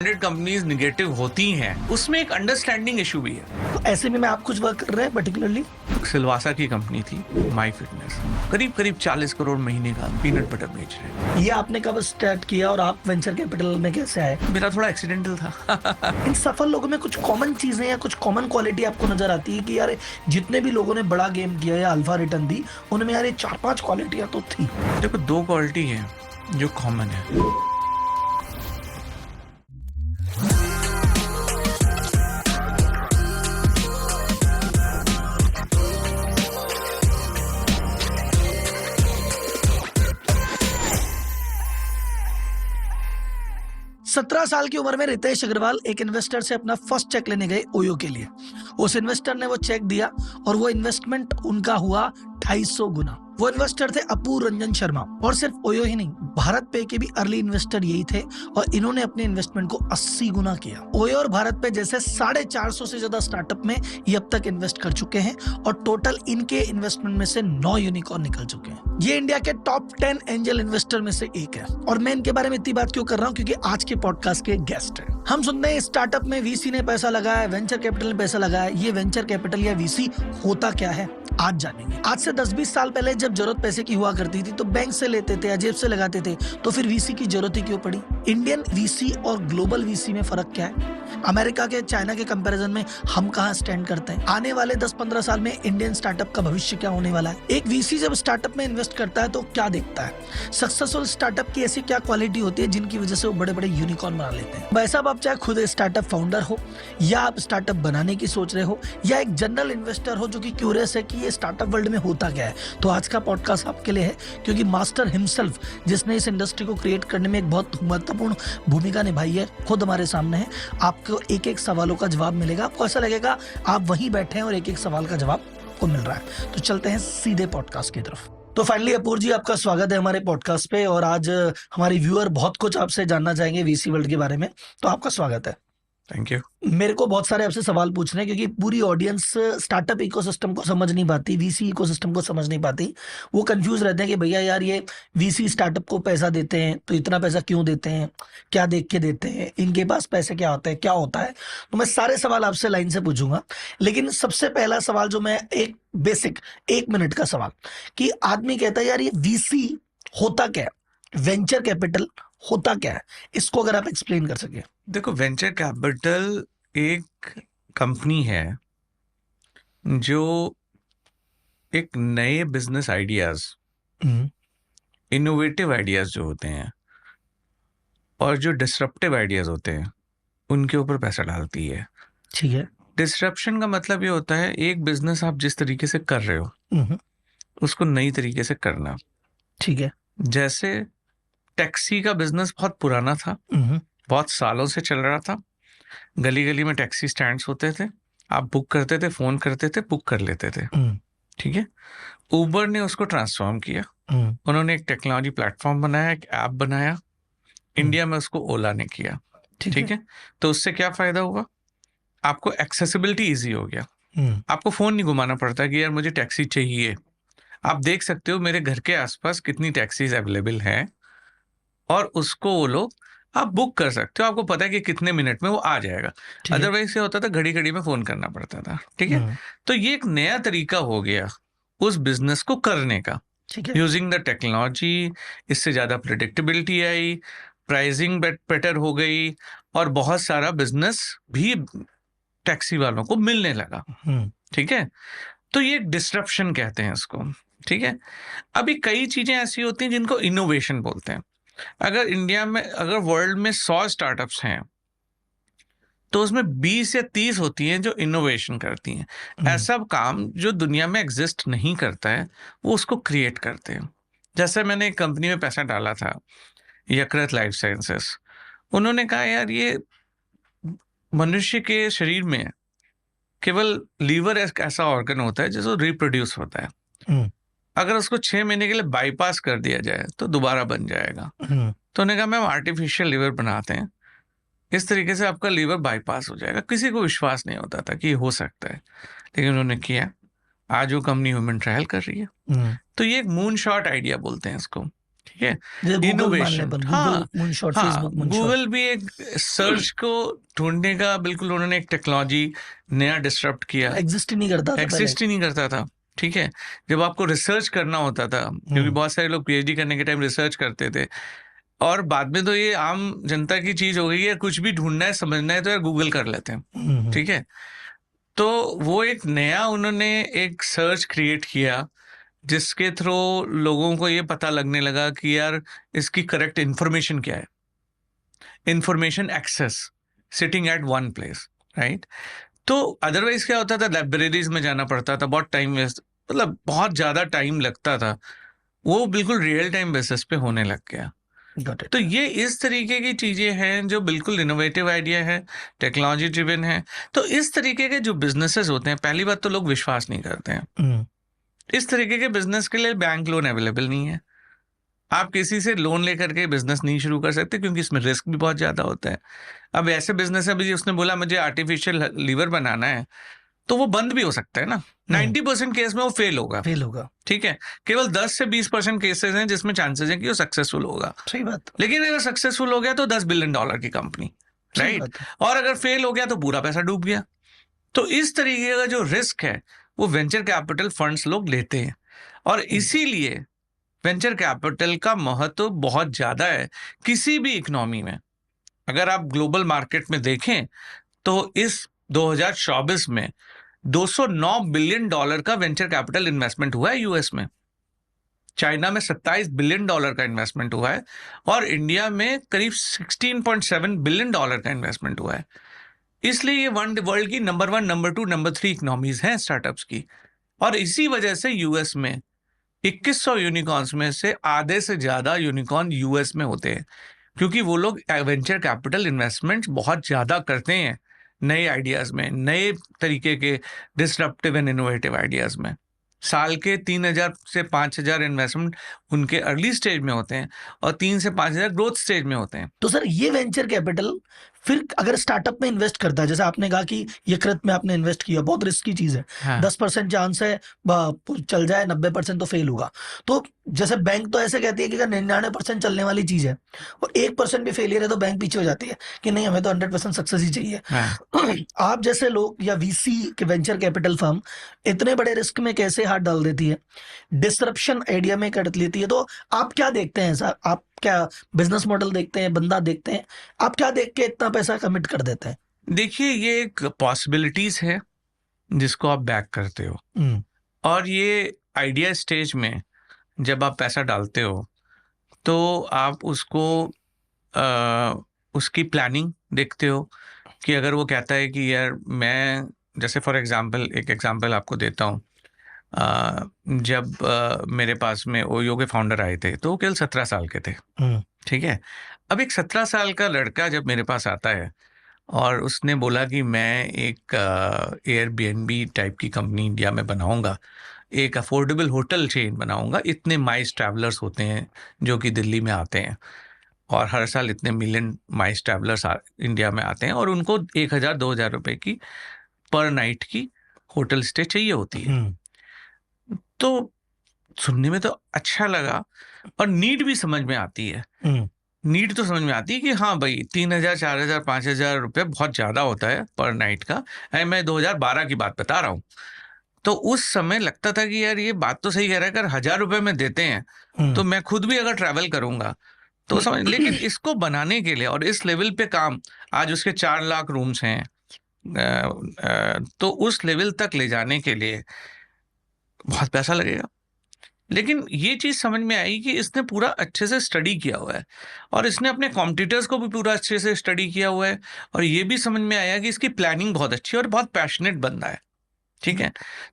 100 companies negative होती हैं, उसमें एक अंडरस्टैंडिंग इशू भी है। तो ऐसे में आप कुछ वर्क कर रहे हैं पर्टिकुलरली? सिलवासा की कंपनी थी माई फिटनेस, करीब 40 करोड़ महीने का पीनट बटर बेच रहे हैं। ये आपने कब स्टार्ट किया और आप वेंचर कैपिटल में कैसे आए? मेरा थोड़ा एक्सीडेंटल था। इन सफल लोगों में कुछ कॉमन चीजें या कुछ कॉमन क्वालिटी आपको नजर आती है कि यार जितने भी लोगों ने बड़ा गेम किया या अल्फा रिटर्न दी, उनमें यार ये 4-5 क्वालिटियां तो थी। देखो, 2 क्वालिटी है जो कॉमन है। 17 साल की उम्र में रितेश अग्रवाल एक इन्वेस्टर से अपना फर्स्ट चेक लेने गए ओयो के लिए। उस इन्वेस्टर ने वो चेक दिया और वो इन्वेस्टमेंट उनका हुआ 250 गुना। वो इन्वेस्टर थे अपू रंजन शर्मा, और सिर्फ ओयो ही नहीं, भारत पे के भी अर्ली इन्वेस्टर यही थे और इन्होंने अपने इन्वेस्टमेंट को 80 गुना किया। ओयो और भारत पे जैसे 450 से ज्यादा स्टार्टअप में ये अब तक इन्वेस्ट कर चुके हैं और टोटल इनके इन्वेस्टमेंट में से 9 यूनिकॉर्न निकल चुके हैं। ये इंडिया के टॉप 10 एंजल इन्वेस्टर में से एक है। और मैं इनके बारे में इतनी बात क्यों कर रहा हूँ, क्योंकि आज के पॉडकास्ट के गेस्ट हैं। हम सुनते हैं स्टार्टअप में वीसी ने पैसा लगाया, वेंचर कैपिटल ने पैसा लगाया। ये वेंचर कैपिटल या वीसी होता क्या है, आज जानेंगे। आज से 10-20 साल पहले जब जरूरत पैसे की हुआ करती थी तो बैंक से लेते थे या जेब से लगाते थे, तो फिर वीसी की जरूरत ही क्यों पड़ी? इंडियन वीसी और ग्लोबल वीसी में फर्क क्या है? अमेरिका के, चाइना के कंपैरिजन में हम कहां स्टैंड करते हैं? आने वाले 10-15 साल में इंडियन स्टार्टअप का भविष्य क्या होने वाला है? एक वीसी जब स्टार्टअप में इन्वेस्ट करता है तो क्या देखता है? सक्सेसफुल स्टार्टअप की ऐसी क्या क्वालिटी होती है जिनकी वजह से वो बड़े बड़े यूनिकॉर्न बना लेते हैं? वैसा आप चाहे खुद स्टार्टअप फाउंडर हो, या आप स्टार्टअप बनाने की सोच रहे हो, या एक जनरल इन्वेस्टर हो जो कि क्यूरियस है कि ये स्टार्टअप वर्ल्ड में होता क्या है, तो आज का पॉडकास्ट आपके लिए है। क्योंकि मास्टर हिमसेल्फ, जिसने इस इंडस्ट्री को क्रिएट करने में एक बहुत महत्वपूर्ण भूमिका निभाई है, खुद हमारे सामने है। आपको एक एक सवालों का जवाब मिलेगा। आपको ऐसा लगेगा आप वहीं बैठे हैं और एक एक सवाल का जवाब को मिल रहा है। तो चलते हैं सीधे पॉडकास्ट की तरफ। तो फाइनली अपूर जी, आपका स्वागत है हमारे पॉडकास्ट पे। और आज हमारे व्यूअर बहुत कुछ आपसे जानना चाहेंगे वीसी वर्ल्ड के बारे में, तो आपका स्वागत है। Thank you. मेरे को बहुत सारे आपसे सवाल पूछने हैं क्योंकि पूरी ऑडियंस स्टार्टअप इकोसिस्टम को समझ नहीं पाती, वीसी इकोसिस्टम को समझ नहीं पाती। वो कंफ्यूज रहते हैं कि भैया यार ये वीसी स्टार्टअप को पैसा देते हैं तो इतना पैसा क्यों देते हैं, क्या देख के देते हैं, इनके पास पैसे क्या होते हैं, क्या होता है। तो मैं सारे सवाल आपसे लाइन से पूछूंगा, लेकिन सबसे पहला सवाल जो मैं एक बेसिक 1 मिनट का सवाल, कि आदमी कहता है यार ये वीसी होता क्या है, वेंचर कैपिटल होता क्या है, इसको अगर आप एक्सप्लेन कर सके। देखो, वेंचर कैपिटल एक कंपनी है जो एक नए बिजनेस आइडियाज, इनोवेटिव आइडियाज जो होते हैं और जो डिसरप्टिव आइडियाज होते हैं उनके ऊपर पैसा डालती है। ठीक है। डिसरप्शन का मतलब ये होता है एक बिजनेस आप जिस तरीके से कर रहे हो उसको नई तरीके से करना। ठीक है। जैसे टैक्सी का बिजनेस बहुत पुराना था, बहुत सालों से चल रहा था। गली गली में टैक्सी स्टैंड्स होते थे, आप बुक करते थे, फोन करते थे, बुक कर लेते थे। ठीक है। उबर ने उसको ट्रांसफॉर्म किया। उन्होंने एक टेक्नोलॉजी प्लेटफॉर्म बनाया, एक ऐप बनाया। इंडिया में उसको ओला ने किया। ठीक है। तो उससे क्या फायदा हुआ? आपको एक्सेसिबिलिटी इजी हो गया। आपको फोन नहीं घुमाना पड़ता कि यार मुझे टैक्सी चाहिए। आप देख सकते हो मेरे घर के आसपास कितनी टैक्सीज अवेलेबल हैं और उसको वो लोग आप बुक कर सकते हो। आपको पता है कि कितने मिनट में वो आ जाएगा। अदरवाइज से होता था घड़ी घड़ी में फोन करना पड़ता था। ठीक है। तो ये एक नया तरीका हो गया उस बिजनेस को करने का, यूजिंग द टेक्नोलॉजी। इससे ज्यादा प्रेडिक्टेबिलिटी आई, प्राइसिंग बेटर हो गई और बहुत सारा बिजनेस भी टैक्सी वालों को मिलने लगा। ठीक है। तो ये डिस्ट्रप्शन कहते हैं इसको। ठीक है। अभी कई चीजें ऐसी होती हैं जिनको इनोवेशन बोलते हैं। अगर इंडिया में, अगर वर्ल्ड में 100 स्टार्टअप्स हैं तो उसमें 20 या 30 होती हैं जो इनोवेशन करती हैं। ऐसा काम जो दुनिया में एग्जिस्ट नहीं करता है वो उसको क्रिएट करते हैं। जैसे मैंने एक कंपनी में पैसा डाला था, यकृत लाइफ साइंसेस। उन्होंने कहा यार ये मनुष्य के शरीर में केवल लीवर एक ऐसा ऑर्गन होता है जिसको रिप्रोड्यूस होता है। अगर उसको 6 महीने के लिए बाईपास कर दिया जाए तो दोबारा बन जाएगा। तो उन्होंने कहा मैम आर्टिफिशियल लीवर बनाते हैं, इस तरीके से आपका लीवर बाईपास हो जाएगा। किसी को विश्वास नहीं होता था कि ये हो सकता है, लेकिन उन्होंने किया। आज वो कंपनी ह्यूमन ट्रायल कर रही है। तो ये एक मून शॉट आइडिया बोलते हैं इसको। ठीक है, जैसे गूगल मान लें, इनोवेशन। पर हाँ गूगल मूनशॉट, हाँ, फेसबुक मूनशॉट। गूगल भी एक सर्च को ढूंढने का बिल्कुल उन्होंने एक टेक्नोलॉजी नया डिसरप्ट किया, एग्जिस्ट ही नहीं करता था पहले। एग्जिस्ट ही नहीं करता था। ठीक है, जब आपको रिसर्च करना होता था, क्योंकि बहुत सारे लोग पीएचडी करने के टाइम रिसर्च करते थे, और बाद में तो ये आम जनता की चीज हो गई है, कुछ भी ढूंढना है समझना है तो यार गूगल कर लेते हैं। ठीक है, तो वो एक नया उन्होंने एक सर्च क्रिएट किया जिसके थ्रू लोगों को ये पता लगने लगा कि यार इसकी करेक्ट इंफॉर्मेशन क्या है, information access, sitting at one place, right. तो अदरवाइज क्या होता था, लाइब्रेरीज में जाना पड़ता था, बहुत टाइम वेस्ट, मतलब बहुत ज्यादा टाइम लगता था, वो बिल्कुल रियल टाइम बेसिस पे होने लग गया। तो ये इस तरीके की चीजें हैं जो बिल्कुल इनोवेटिव आइडिया है, टेक्नोलॉजी ड्रिवन है। तो इस तरीके के जो बिजनेसेस होते हैं, पहली बात तो लोग विश्वास नहीं करते हैं। इस तरीके के बिजनेस के लिए बैंक लोन अवेलेबल नहीं है, आप किसी से लोन लेकर के बिजनेस नहीं शुरू कर सकते, क्योंकि इसमें रिस्क भी बहुत ज्यादा होता है। अब ऐसे बिजनेस है, अभी उसने बोला मुझे आर्टिफिशियल लीवर बनाना है, तो वो बंद भी हो सकता है ना। 90% केस में वो फेल होगा। ठीक है, केवल 10 से 20% केसेस हैं जिसमें चांसेस हैं कि वो सक्सेसफुल होगा। सही बात। लेकिन अगर सक्सेसफुल हो गया तो $10 बिलियन की कंपनी, राइट। और अगर फेल हो गया तो पूरा पैसा डूब गया। तो इस तरीके का जो रिस्क है वो वेंचर कैपिटल फंड्स लोग लेते हैं, और इसीलिए वेंचर कैपिटल का महत्व बहुत ज्यादा है किसी भी इकोनॉमी में। अगर आप ग्लोबल मार्केट में देखें तो इस 2024 में $209 बिलियन का वेंचर कैपिटल इन्वेस्टमेंट हुआ है यूएस में, चाइना में $27 बिलियन का इन्वेस्टमेंट हुआ है, और इंडिया में करीब $16.7 बिलियन का इन्वेस्टमेंट हुआ है। इसलिए ये वर्ल्ड की नंबर 1, नंबर 2, नंबर 3 इकोनॉमीज हैं स्टार्टअप्स की। और इसी वजह से यूएस में 2100 यूनिकॉर्न्स में से आधे से ज्यादा यूनिकॉर्न यूएस में होते हैं, क्योंकि वो लोग वेंचर कैपिटल इन्वेस्टमेंट बहुत ज्यादा करते हैं नए आइडियाज में, नए तरीके के डिसरप्टिव एंड इनोवेटिव आइडियाज में। साल के 3000 से 5000 इन्वेस्टमेंट उनके अर्ली स्टेज में होते हैं, और 3 से 5000 ग्रोथ स्टेज में होते हैं। तो सर ये वेंचर कैपिटल फिर अगर स्टार्टअप में इन्वेस्ट करता है, जैसे आपने कहा कि ये कृत में आपने इन्वेस्ट किया, बहुत रिस्की चीज है। हाँ। 10% चांस है चल जाए, 90% तो फेल होगा। तो जैसे बैंक तो ऐसे कहती है कि 99% चलने वाली चीज है और 1% भी फेलियर है तो बैंक पीछे हो जाती है कि नहीं, हमें तो 100% सक्सेस ही चाहिए। हाँ। आप जैसे लोग या वीसी के वेंचर कैपिटल फर्म इतने बड़े रिस्क में कैसे हाथ डाल देती है, डिसरप्शन आइडिया में कर लेती है? तो आप क्या देखते हैं सर? आप क्या बिजनेस मॉडल देखते हैं, बंदा देखते हैं? आप क्या देख के इतना पैसा कमिट कर देते हैं? देखिए, ये एक पॉसिबिलिटीज है जिसको आप बैक करते हो, और ये आइडिया स्टेज में जब आप पैसा डालते हो तो आप उसको उसकी प्लानिंग देखते हो कि अगर वो कहता है कि यार मैं, जैसे फॉर एग्जांपल, एक एग्जांपल आपको देता हूँ। जब मेरे पास में ओयो के फाउंडर आए थे तो वो केवल 17 साल के थे। ठीक है, अब एक 17 साल का लड़का जब मेरे पास आता है और उसने बोला कि मैं एक एयरबीएनबी टाइप की कंपनी इंडिया में बनाऊंगा, एक अफोर्डेबल होटल चेन बनाऊंगा, इतने माइस ट्रैवलर्स होते हैं जो कि दिल्ली में आते हैं, और हर साल इतने मिलियन माइस ट्रैवलर्स इंडिया में आते हैं, और उनको 1000-2000 रुपए की पर नाइट की होटल स्टे चाहिए होती है। तो सुनने में तो अच्छा लगा, और नीड भी समझ में आती है। नीड तो समझ में आती है कि हाँ भाई, 3000, 4000, 5000 रुपये बहुत ज्यादा होता है पर नाइट का। मैं 2012 की बात बता रहा हूँ। तो उस समय लगता था कि यार ये बात तो सही कह रहा है, अगर 1000 रुपए में देते हैं तो मैं खुद भी अगर ट्रैवल करूंगा तो समझ। लेकिन इसको बनाने के लिए और इस लेवल पे काम, आज उसके 4 लाख रूम्स हैं, तो उस लेवल तक ले जाने के लिए बहुत पैसा लगेगा। लेकिन ये चीज समझ में आई कि इसने पूरा अच्छे से स्टडी किया हुआ है, और इसने अपने कॉम्पिटिटर्स को भी पूरा अच्छे से स्टडी किया हुआ है, और ये भी समझ में आया कि इसकी प्लानिंग बहुत अच्छी है और बहुत पैशनेट बंदा है। ठीक है,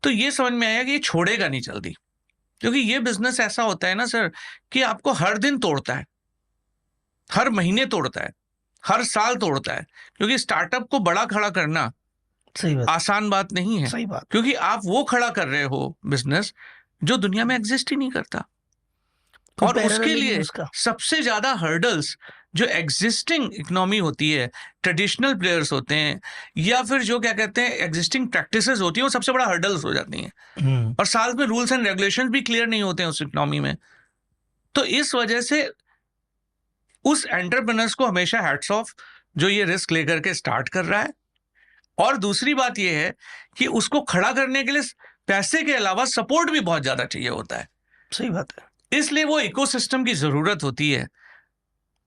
तो ये समझ में आया कि ये छोड़ेगा नहीं जल्दी, क्योंकि ये बिजनेस ऐसा होता है ना सर कि आपको हर दिन तोड़ता है, हर महीने तोड़ता है, हर साल तोड़ता है, क्योंकि स्टार्टअप को बड़ा खड़ा करना सही बात, आसान बात नहीं है। सही बात, क्योंकि आप वो खड़ा कर रहे हो बिजनेस जो दुनिया में एग्जिस्ट ही नहीं करता, और उसके लिए सबसे ज्यादा हर्डल्स जो एग्जिस्टिंग इकोनॉमी होती है, ट्रेडिशनल प्लेयर्स होते हैं, या फिर जो क्या कहते हैं एग्जिस्टिंग प्रैक्टिसेस होती है, वो सबसे बड़ा हर्डल्स हो जाती हैं। और साथ में रूल्स एंड रेगुलेशंस भी क्लियर नहीं होते हैं उस इकोनॉमी में। तो इस वजह से उस एंटरप्रेन्योर्स को हमेशा हैट्स ऑफ जो ये रिस्क लेकर के स्टार्ट कर रहा है। और दूसरी बात ये है कि उसको खड़ा करने के लिए पैसे के अलावा सपोर्ट भी बहुत ज्यादा चाहिए होता है। सही बात है। इसलिए वो इकोसिस्टम की जरूरत होती है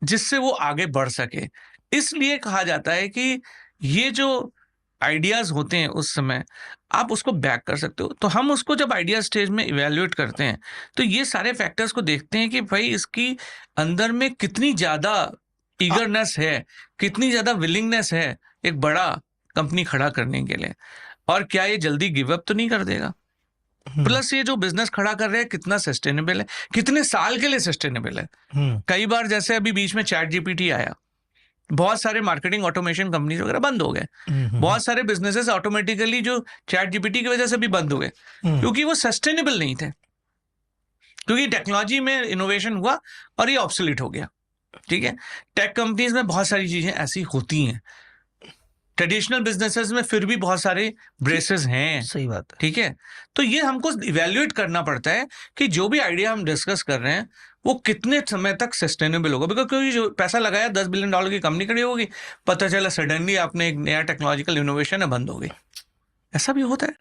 जिससे वो आगे बढ़ सके। इसलिए कहा जाता है कि ये जो आइडियाज होते हैं उस समय आप उसको बैक कर सकते हो। तो हम उसको जब आइडिया स्टेज में इवेल्युएट करते हैं तो ये सारे फैक्टर्स को देखते हैं कि भाई इसकी अंदर में कितनी ज्यादा ईगरनेस है, कितनी ज्यादा विलिंगनेस है एक बड़ा कंपनी खड़ा करने के लिए, और क्या ये जल्दी गिव अप तो नहीं कर देगा। प्लस ये जो बिजनेस खड़ा कर रहे हैं कितना सस्टेनेबल है, कितने साल के लिए सस्टेनेबल है। कई बार जैसे अभी बीच में चैट जीपीटी आया, बहुत सारे मार्केटिंग ऑटोमेशन कंपनीज वगैरह बंद हो गए, बहुत सारे बिजनेसेस ऑटोमेटिकली जो चैट जीपीटी की वजह से भी बंद हो गए क्योंकि वो सस्टेनेबल नहीं थे, क्योंकि टेक्नोलॉजी में इनोवेशन हुआ और ये ऑब्सोलीट हो गया। ठीक है, टेक कंपनीज में बहुत सारी चीजें ऐसी होती हैं, ट्रेडिशनल बिजनेसेस में फिर भी बहुत सारे ब्रेसेस हैं। सही बात है। ठीक है, तो ये हमको इवेल्युएट करना पड़ता है कि जो भी आइडिया हम डिस्कस कर रहे हैं वो कितने समय तक सस्टेनेबल होगा। बिकॉज क्योंकि जो पैसा लगाया $10 बिलियन की कंपनी खड़ी होगी, पता चला सडनली आपने एक नया टेक्नोलॉजिकल इनोवेशन है बंद हो गई, ऐसा भी होता है।